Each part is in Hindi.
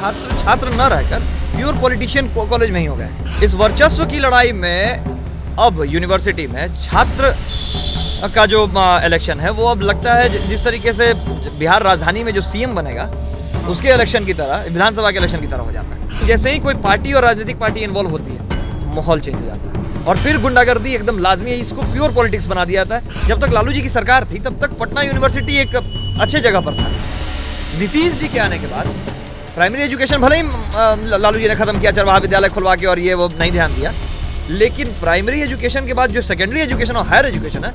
छात्र छात्र न रहकर प्योर पॉलिटिशियन कॉलेज में ही हो गए। इस वर्चस्व की लड़ाई में अब यूनिवर्सिटी में छात्र का जो इलेक्शन है वो अब लगता है जिस तरीके से बिहार राजधानी में जो सीएम बनेगा उसके इलेक्शन की तरह, विधानसभा के इलेक्शन की तरह हो जाता है। जैसे ही कोई पार्टी और राजनीतिक पार्टी इन्वॉल्व होती है तो माहौल चेंज हो जाता है और फिर गुंडागर्दी एकदम लाजमी है। इसको प्योर पॉलिटिक्स बना दिया जाता है। जब तक लालू जी की सरकार थी तब तक पटना यूनिवर्सिटी एक अच्छे जगह पर था। नीतीश जी के आने के बाद प्राइमरी एजुकेशन भले ही लालू जी ने खत्म किया, चरवाहा विद्यालय खुलवा के, और ये वो नहीं ध्यान दिया, लेकिन प्राइमरी एजुकेशन के बाद जो सेकेंडरी एजुकेशन और हायर एजुकेशन है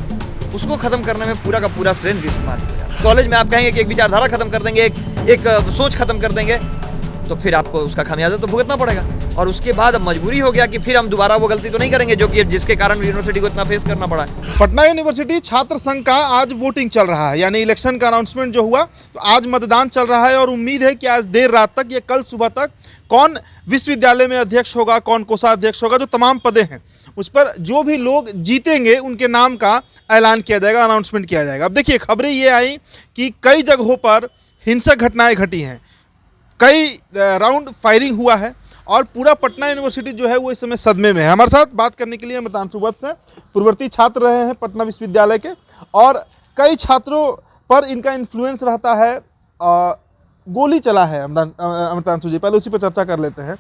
उसको खत्म करने में पूरा का पूरा श्रेय नीतीश कुमार जी को। कॉलेज में आप कहेंगे कि एक विचारधारा खत्म कर देंगे, एक सोच खत्म कर देंगे, तो फिर आपको उसका खामियाजा तो भुगतना पड़ेगा। और उसके बाद अब मजबूरी हो गया कि फिर हम दोबारा वो गलती तो नहीं करेंगे जो कि जिसके कारण यूनिवर्सिटी को इतना फेस करना पड़ा है। पटना यूनिवर्सिटी छात्र संघ का आज वोटिंग चल रहा है, यानी इलेक्शन का अनाउंसमेंट जो हुआ तो आज मतदान चल रहा है और उम्मीद है कि आज देर रात तक या कल सुबह तक कौन विश्वविद्यालय में अध्यक्ष होगा, कौन कोषाध्यक्ष होगा, जो तमाम पदें हैं उस पर जो भी लोग जीतेंगे उनके नाम का ऐलान किया जाएगा, अनाउंसमेंट किया जाएगा। अब देखिए खबरें ये आई कि कई जगहों पर हिंसक घटनाएं घटी हैं, कई राउंड फायरिंग हुआ है और पूरा पटना यूनिवर्सिटी जो है वो इस समय सदमे में है। हमारे साथ बात करने के लिए अमृतांशु वत्स हैं, पूर्ववर्ती छात्र रहे हैं पटना विश्वविद्यालय के और कई छात्रों पर इनका इन्फ्लुएंस रहता है। गोली चला है अमृतांशु जी, पहले उसी पर चर्चा कर लेते हैं।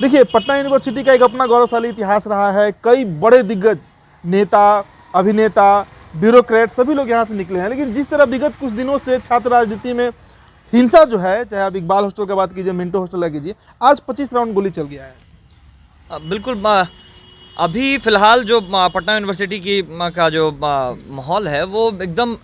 देखिए पटना यूनिवर्सिटी का एक अपना गौरवशाली इतिहास रहा है, कई बड़े दिग्गज नेता, अभिनेता, ब्यूरोक्रेट सभी लोग यहाँ से निकले हैं, लेकिन जिस तरह विगत कुछ दिनों से छात्र राजनीति में हिंसा जो है, चाहे आप इकबाल हॉस्टल का बात कीजिए, मिंटो हॉस्टल का कीजिए, आज 25 राउंड गोली चल गया है। बिल्कुल। अभी फिलहाल जो पटना यूनिवर्सिटी की का जो माहौल है वो एकदम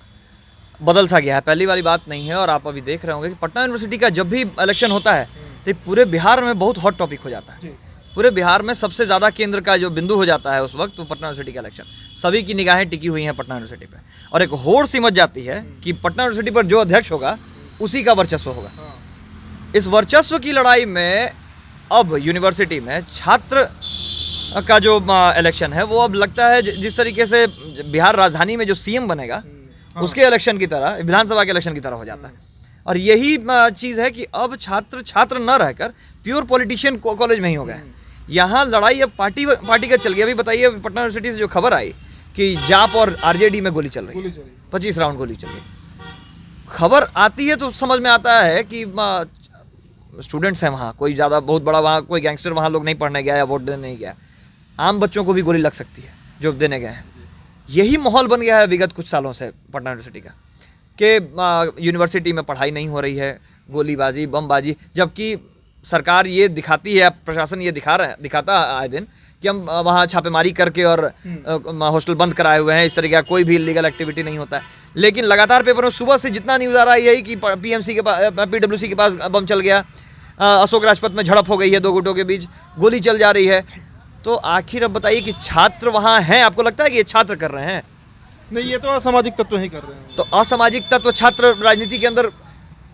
बदल सा गया है, पहली वाली बात नहीं है। और आप अभी देख रहे होंगे कि पटना यूनिवर्सिटी का जब भी इलेक्शन होता है तो पूरे बिहार में बहुत हॉट टॉपिक हो जाता है। पूरे बिहार में सबसे ज़्यादा केंद्र का जो बिंदु हो जाता है उस वक्त वो पटना यूनिवर्सिटी का इलेक्शन, सभी की निगाहें टिकी हुई हैं पटना यूनिवर्सिटी पर और एक होड़ सी मच जाती है कि पटना यूनिवर्सिटी पर जो अध्यक्ष होगा उसी का वर्चस्व होगा। इस वर्चस्व की लड़ाई में अब यूनिवर्सिटी में छात्र का जो इलेक्शन है वो अब लगता है जिस तरीके से बिहार राजधानी में जो सीएम बनेगा उसके इलेक्शन की तरह, विधानसभा के इलेक्शन की तरह हो जाता है। और यही चीज़ है कि अब छात्र छात्र न रहकर प्योर पॉलिटिशियन कॉलेज में ही हो गए। यहाँ लड़ाई अब पार्टी का चल गया। अभी बताइए पटना यूनिवर्सिटी से जो खबर आई कि जाप और आरजेडी में गोली चल रही है, 25 राउंड गोली चल रही। खबर आती है तो समझ में आता है कि स्टूडेंट्स हैं वहाँ, कोई ज़्यादा बहुत बड़ा वहाँ कोई गैंगस्टर वहाँ लोग नहीं पढ़ने गया या वोट देने नहीं गया, आम बच्चों को भी गोली लग सकती है जो देने गए हैं। यही माहौल बन गया है विगत कुछ सालों से पटना यूनिवर्सिटी का कि यूनिवर्सिटी में पढ़ाई नहीं हो रही है, गोलीबाजी, बमबाजी, जबकि सरकार ये दिखाती है, प्रशासन ये दिखाता है आए दिन कि हम वहाँ छापेमारी करके और हॉस्टल बंद कराए हुए हैं, इस तरह का कोई भी इलीगल एक्टिविटी नहीं होता है। लेकिन लगातार पेपर में सुबह से जितना न्यूज़ आ रहा है यही कि पीएमसी के पास, पीडब्ल्यूसी के पास बम चल गया, अशोक राजपथ में झड़प हो गई है, दो गुटों के बीच गोली चल जा रही है। तो आखिर अब बताइए कि छात्र वहाँ हैं, आपको लगता है कि ये छात्र कर रहे हैं? नहीं, ये तो असामाजिक तत्व ही कर रहे हैं। तो असामाजिक तत्व छात्र राजनीति के अंदर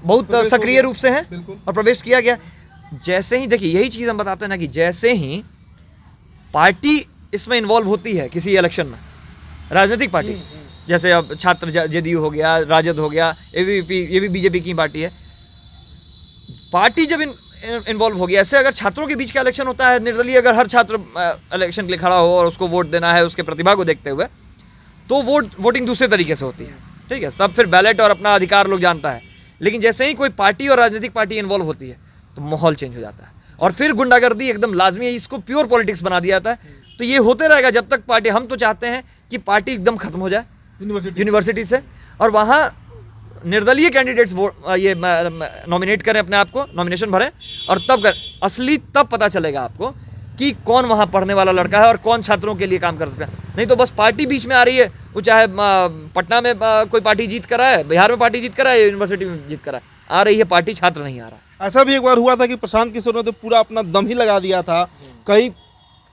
बहुत सक्रिय रूप से हैं और प्रवेश किया गया। जैसे ही देखिए यही चीज़ हम बताते हैं ना कि जैसे ही पार्टी इसमें इन्वॉल्व होती है किसी इलेक्शन में, राजनीतिक पार्टी, जैसे अब छात्र जेडीयू हो गया, राजद हो गया, एबीवीपी, ये भी बीजेपी की पार्टी है, पार्टी जब इन्वॉल्व हो गया, ऐसे अगर छात्रों के बीच का इलेक्शन होता है, निर्दलीय अगर हर छात्र इलेक्शन के लिए खड़ा हो और उसको वोट देना है उसके प्रतिभा को देखते हुए, तो वोटिंग दूसरे तरीके से होती है, ठीक है, तब फिर बैलेट और अपना अधिकार लोग जानता है। लेकिन जैसे ही कोई पार्टी और राजनीतिक पार्टी इन्वॉल्व होती है तो माहौल चेंज हो जाता है और फिर गुंडागर्दी एकदम लाजमी है। इसको प्योर पॉलिटिक्स बना दिया जाता है। तो ये होते रहेगा जब तक पार्टी, हम तो चाहते हैं कि पार्टी एकदम खत्म हो जाए यूनिवर्सिटी से और वहाँ निर्दलीय कैंडिडेट्स ये नॉमिनेट करें, अपने आप को नॉमिनेशन भरें और तब पता चलेगा आपको कि कौन वहाँ पढ़ने वाला लड़का है और कौन छात्रों के लिए काम कर सकता है। नहीं तो बस पार्टी बीच में आ रही है, वो चाहे पटना में कोई पार्टी जीत कर आए, बिहार में पार्टी जीत कर आए, यूनिवर्सिटी में जीत कर आ रही है पार्टी, छात्र नहीं आ रहा। ऐसा भी एक बार हुआ था कि प्रशांत किशोर ने तो पूरा अपना दम ही लगा दिया था, कई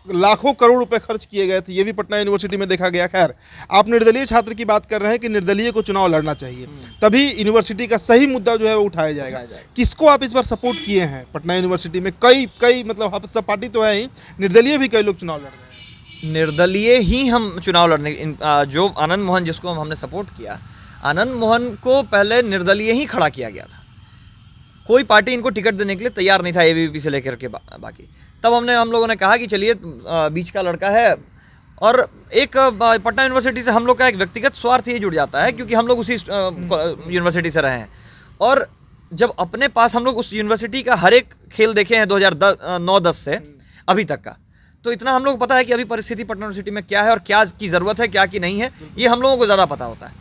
लाखों करोड़ रुपए खर्च किए गए थे, ये भी पटना यूनिवर्सिटी में देखा गया। खैर, आप निर्दलीय छात्र की बात कर रहे हैं कि निर्दलीय को चुनाव लड़ना चाहिए, तभी यूनिवर्सिटी का सही मुद्दा जो है वो उठाया जाएगा। किसको आप इस बार सपोर्ट किए हैं पटना यूनिवर्सिटी में? कई मतलब सब पार्टी तो है ही, निर्दलीय भी कई लोग चुनाव लड़ रहे हैं। निर्दलीय ही हम चुनाव लड़ने, जो आनंद मोहन जिसको हमने सपोर्ट किया, आनंद मोहन को पहले निर्दलीय ही खड़ा किया गया था। कोई पार्टी इनको टिकट देने के लिए तैयार नहीं था, एबीवीपी से लेकर के बाकी। तब हम लोगों ने कहा कि चलिए बीच का लड़का है, और एक पटना यूनिवर्सिटी से हम लोग का एक व्यक्तिगत स्वार्थ ये जुड़ जाता है, क्योंकि हम लोग उसी यूनिवर्सिटी से रहे हैं। और जब अपने पास हम लोग उस यूनिवर्सिटी का हर एक खेल देखे हैं 2009-10 से अभी तक का, तो इतना हम लोग को पता है कि अभी परिस्थिति पटना यूनिवर्सिटी में क्या है और क्या की ज़रूरत है, क्या की नहीं है, ये हम लोगों को ज़्यादा पता होता है।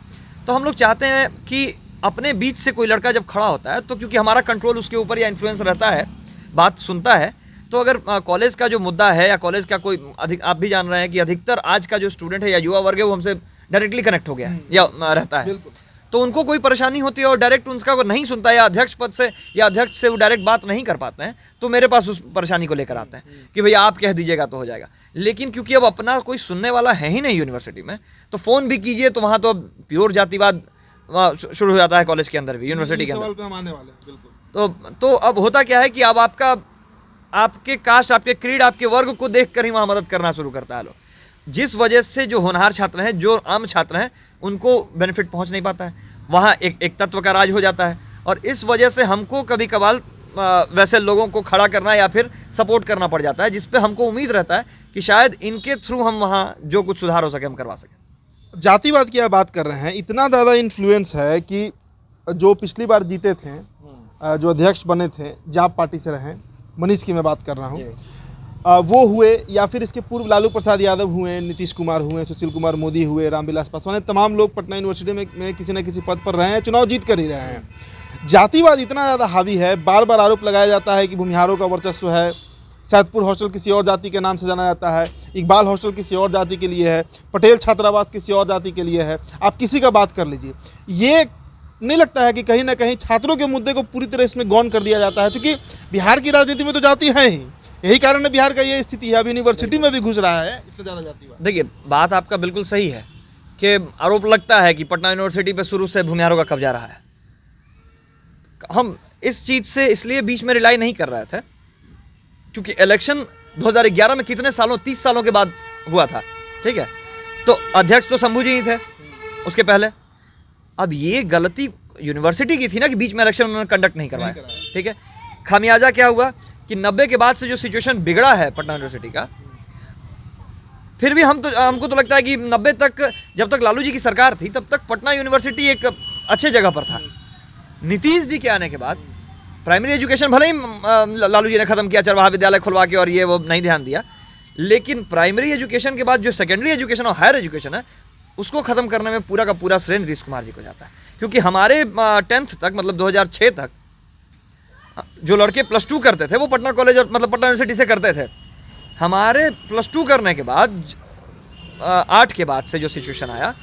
तो हम लोग चाहते हैं कि अपने बीच से कोई लड़का जब खड़ा होता है, तो क्योंकि हमारा कंट्रोल उसके ऊपर या इन्फ्लुएंस रहता है, बात सुनता है, तो अगर कॉलेज का जो मुद्दा है या कॉलेज का कोई आप भी जान रहे हैं कि अधिकतर आज का जो स्टूडेंट है या युवा वर्ग है वो हमसे डायरेक्टली कनेक्ट हो गया है या रहता है, तो उनको कोई परेशानी होती है और डायरेक्ट उनका वो नहीं सुनता, या अध्यक्ष पद से या अध्यक्ष से वो डायरेक्ट बात नहीं कर पाते हैं, तो मेरे पास उस परेशानी को लेकर आते हैं कि भैया आप कह दीजिएगा तो हो जाएगा। लेकिन क्योंकि अब अपना कोई सुनने वाला है ही नहीं यूनिवर्सिटी में, तो फ़ोन भी कीजिए तो वहाँ तो अब प्योर जातिवाद शुरू हो जाता है कॉलेज के अंदर भी, यूनिवर्सिटी के अंदर। तो अब होता क्या है कि अब आपके कास्ट, आपके क्रीड, आपके वर्ग को देखकर ही वहाँ मदद करना शुरू करता है लोग, जिस वजह से जो होनहार छात्र हैं, जो आम छात्र हैं, उनको बेनिफिट पहुँच नहीं पाता है। वहाँ एक तत्व का राज हो जाता है, और इस वजह से हमको कभी कभार वैसे लोगों को खड़ा करना या फिर सपोर्ट करना पड़ जाता है, जिस पे हमको उम्मीद रहता है कि शायद इनके थ्रू हम वहाँ जो कुछ सुधार हो सके हम करवा सकें। जातिवाद की आप बात कर रहे हैं, इतना ज़्यादा इन्फ्लुएंस है कि जो पिछली बार जीते थे, जो अध्यक्ष बने थे, जाप पार्टी से रहे, मनीष की मैं बात कर रहा हूँ, वो हुए, या फिर इसके पूर्व लालू प्रसाद यादव हुए, नीतीश कुमार हुए, सुशील कुमार मोदी हुए, रामविलास पासवान, तमाम लोग पटना यूनिवर्सिटी में किसी न किसी पद पर रहे हैं, चुनाव जीत कर ही रहे हैं। जातिवाद इतना ज़्यादा हावी है, बार बार आरोप लगाया जाता है कि भूमिहारों का वर्चस्व है, सैदपुर हॉस्टल किसी और जाति के नाम से जाना जाता है, इकबाल हॉस्टल किसी और जाति के लिए है, पटेल छात्रावास किसी और जाति के लिए है, आप किसी का बात कर लीजिए। ये नहीं लगता है कि कहीं ना कहीं छात्रों के मुद्दे को पूरी तरह इसमें गौन कर दिया जाता है, क्योंकि बिहार की राजनीति में तो जाति है ही, यही कारण है बिहार का ये स्थिति है, अभी यूनिवर्सिटी में भी घुस रहा है इतना ज़्यादा जातिवाद। देखिए, बात आपका बिल्कुल सही है कि आरोप लगता है कि पटना यूनिवर्सिटी पे शुरू से भूमिहारों का कब्जा रहा है। हम इस चीज़ से इसलिए बीच में रिलाई नहीं कर रहे थे क्योंकि इलेक्शन 2011 में कितने सालों, 30 सालों के बाद हुआ था, ठीक है। तो अध्यक्ष तो शंभू जी ही थे उसके पहले। अब ये गलती यूनिवर्सिटी की थी ना कि बीच में इलेक्शन उन्होंने कंडक्ट नहीं करवाया, ठीक है। खामियाजा क्या हुआ कि 90 के बाद से जो सिचुएशन बिगड़ा है पटना यूनिवर्सिटी का, फिर भी हमको तो लगता है कि 90 तक, जब तक लालू जी की सरकार थी, तब तक पटना यूनिवर्सिटी एक अच्छे जगह पर था। नीतीश जी के आने के बाद प्राइमरी एजुकेशन भले ही लालू जी ने ख़त्म किया, चरवाहा विद्यालय खुलवा के, और ये वो नहीं ध्यान दिया, लेकिन प्राइमरी एजुकेशन के बाद जो सेकेंडरी एजुकेशन और हायर एजुकेशन है, उसको ख़त्म करने में पूरा का पूरा श्रेय नीतीश कुमार जी को जाता है। क्योंकि हमारे 10th तक, मतलब 2006 तक, जो लड़के +2 करते थे वो पटना कॉलेज और मतलब पटना यूनिवर्सिटी से करते थे। हमारे +2 करने के बाद 8 के बाद से जो सिचुएशन आया,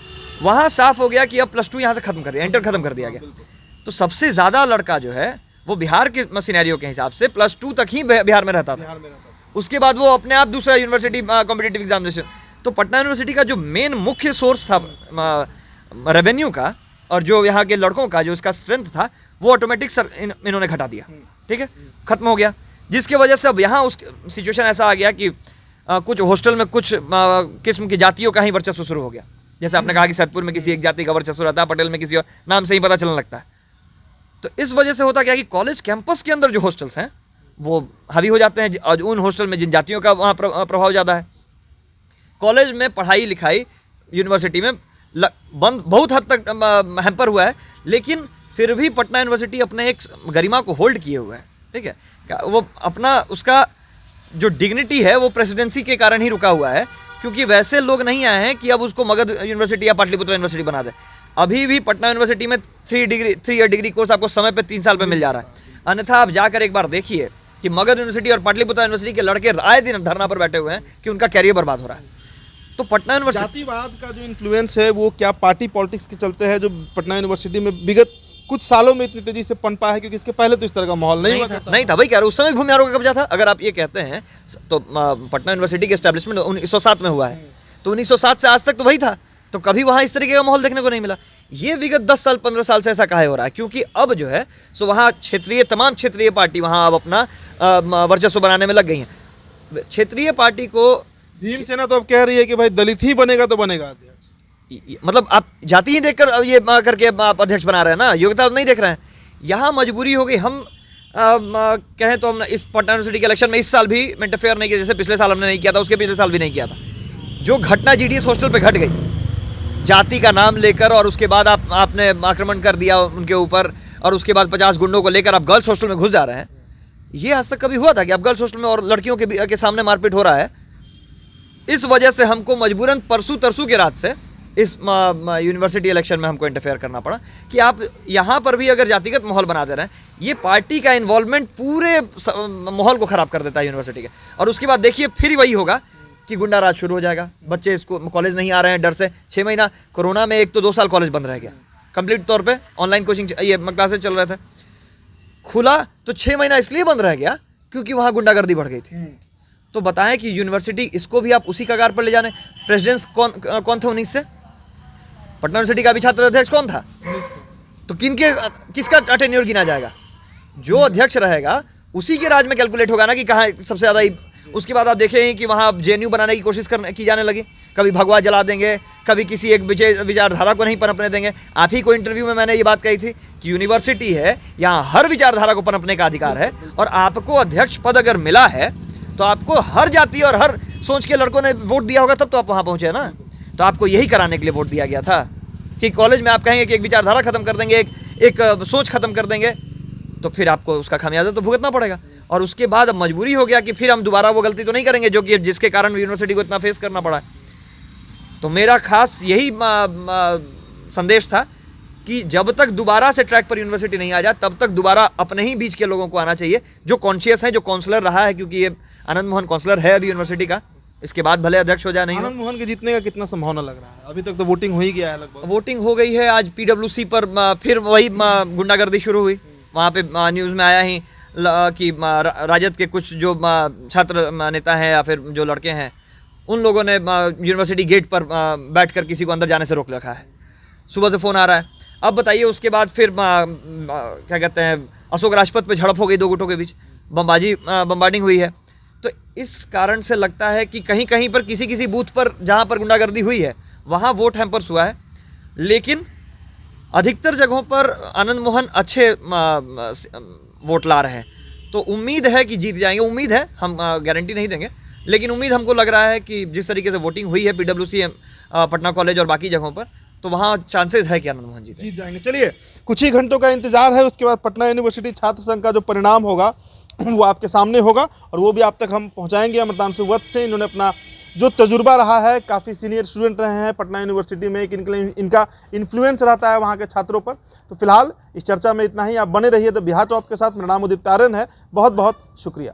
वहाँ साफ हो गया कि अब +2 यहाँ से ख़त्म कर दिया, इंटर ख़त्म कर दिया गया। तो सबसे ज़्यादा लड़का जो है वो बिहार के सिनेरियो के हिसाब से +2 तक ही बिहार में रहता था। उसके बाद वो अपने आप दूसरा यूनिवर्सिटी कॉम्पिटिटिव एग्जामिनेशन। तो पटना यूनिवर्सिटी का जो मेन मुख्य सोर्स था रेवेन्यू का और जो यहाँ के लड़कों का जो इसका स्ट्रेंथ था, वो ऑटोमेटिक इन्होंने घटा दिया, ठीक है, ख़त्म हो गया। जिसके वजह से अब यहाँ उस सिचुएशन ऐसा आ गया कि कुछ हॉस्टल में कुछ किस्म की जातियों का ही वर्चस्व शुरू हो गया। जैसे आपने कहा कि सैदपुर में किसी एक जाति का वर्चस्व रहता है, पटेल में किसी और, नाम से ही पता चलने लगता है। तो इस वजह से होता क्या कि कॉलेज कैंपस के अंदर जो हॉस्टल्स हैं वो हावी हो जाते हैं, और उन हॉस्टल में जिन जातियों का वहाँ प्रभाव ज़्यादा है। कॉलेज में पढ़ाई लिखाई यूनिवर्सिटी में बंद बहुत हद तक हैम्पर हुआ है, लेकिन फिर भी पटना यूनिवर्सिटी अपने एक गरिमा को होल्ड किए हुआ है, ठीक है। वो अपना उसका जो डिग्निटी है वो प्रेसिडेंसी के कारण ही रुका हुआ है, क्योंकि वैसे लोग नहीं आए हैं कि अब उसको मगध यूनिवर्सिटी या पाटलिपुत्र यूनिवर्सिटी बना दे। अभी भी पटना यूनिवर्सिटी में 3 ईयर डिग्री कोर्स आपको समय पे 3 साल पे मिल जा रहा है। अन्यथा आप जाकर एक बार देखिए कि मगध यूनिवर्सिटी और पाटलिपुत्र यूनिवर्सिटी के लड़के आए दिन धरना पर बैठे हुए हैं कि उनका कैरियर बर्बाद हो रहा है। तो पटना यूनिवर्सिटी, जातिवाद का जो इन्फ्लुएंस है वो क्या पार्टी पॉलिटिक्स के चलते है जो पटना यूनिवर्सिटी में विगत कुछ सालों में इतनी तेजी से पनपा है, क्योंकि इसके पहले तो इस तरह का माहौल नहीं था। भाई कह रहा, उस समय भूमिहारों का कब्जा था। अगर आप ये कहते हैं तो पटना यूनिवर्सिटी के एस्टेब्लिशमेंट 1907 में हुआ है, तो 1907 से आज तक तो वही था, तो कभी वहाँ इस तरीके का माहौल देखने को नहीं मिला। ये विगत 10 साल 15 साल से ऐसा काहे हो रहा है? क्योंकि अब जो है सो वहाँ तमाम क्षेत्रीय पार्टी वहाँ अब अपना वर्चस्व बनाने में लग गई हैं। क्षेत्रीय पार्टी को भीमसेना तो अब कह रही है कि भाई दलित ही बनेगा तो बनेगा अध्यक्ष, मतलब आप जाति ही देखकर ये करके आप अध्यक्ष बना रहे हैं ना, योग्यता नहीं देख रहे हैं। यहाँ मजबूरी हो गई। हम कहें तो हम इस पटना यूनिवर्सिटी के इलेक्शन में इस साल भी इंटरफेयर नहीं किया, जैसे पिछले साल हमने नहीं किया था, उसके पिछले साल भी नहीं किया था। जो घटना जीडीएस हॉस्टल पे घट गई जाति का नाम लेकर, और उसके बाद आपने आक्रमण कर दिया उनके ऊपर, और उसके बाद 50 गुंडों को लेकर आप गर्ल्स हॉस्टल में घुस जा रहे हैं, ये आज तक कभी हुआ था कि आप गर्ल्स हॉस्टल में और लड़कियों के सामने मारपीट हो रहा है? इस वजह से हमको मजबूरन परसों तरसों के रात से इस यूनिवर्सिटी इलेक्शन में हमको इंटरफेयर करना पड़ा कि आप यहाँ पर भी अगर जातिगत माहौल बना दे रहे हैं, ये पार्टी का इन्वॉल्वमेंट पूरे माहौल को ख़राब कर देता है यूनिवर्सिटी के। और उसके बाद देखिए फिर वही होगा कि गुंडा राज शुरू हो जाएगा, बच्चे इसको कॉलेज नहीं आ रहे हैं डर से। 6 महीना कोरोना में 1 तो 2 साल कॉलेज बंद रह गया, कंप्लीट तौर पे ऑनलाइन कोचिंग ये क्लासेस चल रहे थे। खुला तो 6 महीना इसलिए बंद रह गया क्योंकि वहाँ गुंडागर्दी बढ़ गई थी। तो बताएं कि यूनिवर्सिटी इसको भी आप उसी कगार पर ले जाने। प्रेसिडेंट कौन थे 19 से? पटना यूनिवर्सिटी का अभी छात्र अध्यक्ष कौन था? तो किसका टेन्योर गिना जाएगा? जो अध्यक्ष रहेगा उसी के राज में कैलकुलेट होगा ना कि कहाँ सबसे ज़्यादा। उसके बाद आप देखें कि वहाँ जेएनयू बनाने की कोशिश की जाने लगी, कभी भगवा जला देंगे, कभी किसी एक विचारधारा को नहीं पनपने देंगे। आप ही को इंटरव्यू में मैंने ये बात कही थी कि यूनिवर्सिटी है, यहाँ हर विचारधारा को पनपने का अधिकार है, और आपको अध्यक्ष पद अगर मिला है तो आपको हर जाति और हर सोच के लड़कों ने वोट दिया होगा, तब तो आप वहाँ पहुँचे ना। तो आपको यही कराने के लिए वोट दिया गया था कि कॉलेज में आप कहेंगे कि एक विचारधारा खत्म कर देंगे, एक सोच खत्म कर देंगे, तो फिर आपको उसका खामियाजा तो भुगतना पड़ेगा। और उसके बाद अब मजबूरी हो गया कि फिर हम दोबारा वो गलती तो नहीं करेंगे जो कि जिसके कारण यूनिवर्सिटी को इतना फेस करना पड़ा है। तो मेरा खास यही संदेश था कि जब तक दोबारा से ट्रैक पर यूनिवर्सिटी नहीं आ जाए, तब तक दोबारा अपने ही बीच के लोगों को आना चाहिए जो कॉन्शियस हैं, जो काउंसलर रहा है, क्योंकि ये आनंद मोहन काउंसलर है अभी यूनिवर्सिटी का, इसके बाद भले अध्यक्ष हो जाए नहीं। आनंद मोहन के जीतने का कितना संभावना लग रहा है? अभी तक तो वोटिंग हो ही गया है लगभग। वोटिंग हो गई है। आज पीडब्ल्यूसी पर फिर वही गुंडागर्दी शुरू हुई। वहाँ पे न्यूज़ में आया ही कि राजद के कुछ जो छात्र नेता हैं या फिर जो लड़के हैं, उन लोगों ने यूनिवर्सिटी गेट पर बैठकर किसी को अंदर जाने से रोक रखा है। सुबह से फ़ोन आ रहा है। अब बताइए, उसके बाद फिर क्या कहते हैं, अशोक राजपथ पे झड़प हो गई 2 गुटों के बीच, बम्बार्डिंग हुई है। तो इस कारण से लगता है कि कहीं कहीं पर किसी बूथ पर जहाँ पर गुंडागर्दी हुई है वहाँ वोट हैम्पर्स हुआ है, लेकिन अधिकतर जगहों पर आनंद मोहन अच्छे वोट ला रहे हैं। तो उम्मीद है कि जीत जाएंगे। उम्मीद है, हम गारंटी नहीं देंगे, लेकिन उम्मीद हमको लग रहा है कि जिस तरीके से वोटिंग हुई है पीडब्ल्यूसी पटना कॉलेज और बाकी जगहों पर, तो वहाँ चांसेस है कि आनंद मोहन जीत जाएंगे। चलिए, कुछ ही घंटों का इंतजार है, उसके बाद पटना यूनिवर्सिटी छात्र संघ का जो परिणाम होगा वो आपके सामने होगा, और वो भी आप तक हम पहुंचाएंगे। अमृतांशु वत्स से इन्होंने अपना जो तजुर्बा रहा है, काफ़ी सीनियर स्टूडेंट रहे हैं पटना यूनिवर्सिटी में, इनका इन्फ्लुएंस रहता है वहाँ के छात्रों पर। तो फिलहाल इस चर्चा में इतना ही। आप बने रहिए द बिहार टॉप के साथ। मेरा नाम उदित तारन है। बहुत बहुत शुक्रिया।